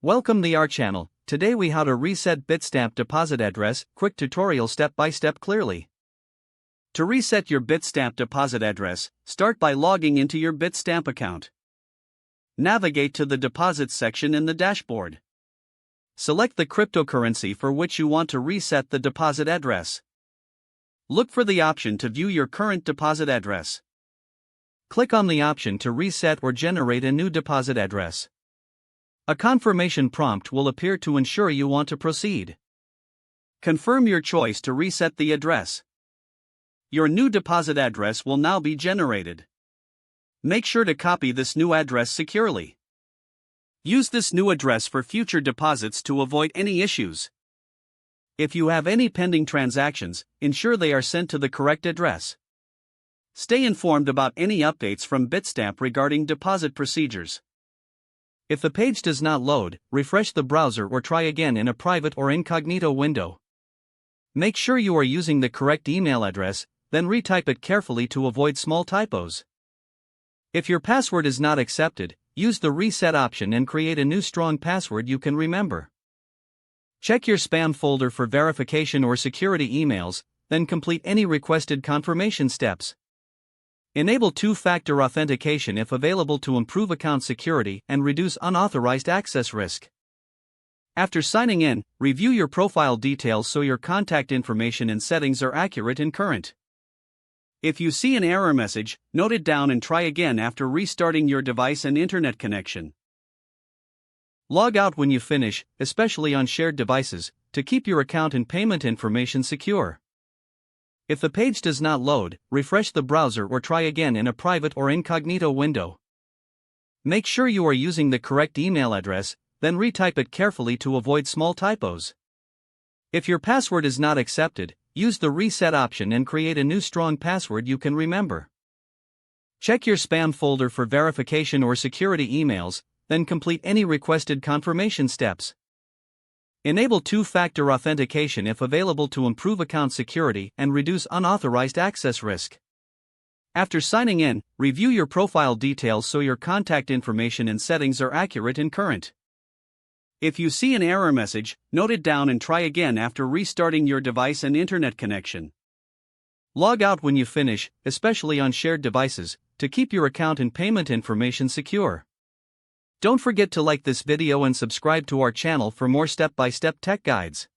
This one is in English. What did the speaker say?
Welcome to our channel. Today we how to reset Bitstamp deposit address, quick tutorial step by step clearly. To reset your Bitstamp deposit address, start by logging into your Bitstamp account. Navigate to the deposits section in the dashboard. Select the cryptocurrency for which you want to reset the deposit address. Look for the option to view your current deposit address. Click on the option to reset or generate a new deposit address. A confirmation prompt will appear to ensure you want to proceed. Confirm your choice to reset the address. Your new deposit address will now be generated. Make sure to copy this new address securely. Use this new address for future deposits to avoid any issues. If you have any pending transactions, ensure they are sent to the correct address. Stay informed about any updates from Bitstamp regarding deposit procedures. If the page does not load, refresh the browser or try again in a private or incognito window. Make sure you are using the correct email address, then retype it carefully to avoid small typos. If your password is not accepted, use the reset option and create a new strong password you can remember. Check your spam folder for verification or security emails, then complete any requested confirmation steps. Enable two-factor authentication if available to improve account security and reduce unauthorized access risk. After signing in, review your profile details so your contact information and settings are accurate and current. If you see an error message, note it down and try again after restarting your device and internet connection. Log out when you finish, especially on shared devices, to keep your account and payment information secure. If the page does not load, refresh the browser or try again in a private or incognito window. Make sure you are using the correct email address, then retype it carefully to avoid small typos. If your password is not accepted, use the reset option and create a new strong password you can remember. Check your spam folder for verification or security emails, then complete any requested confirmation steps. Enable two-factor authentication if available to improve account security and reduce unauthorized access risk. After signing in, review your profile details so your contact information and settings are accurate and current. If you see an error message, note it down and try again after restarting your device and internet connection. Log out when you finish, especially on shared devices, to keep your account and payment information secure. Don't forget to like this video and subscribe to our channel for more step-by-step tech guides.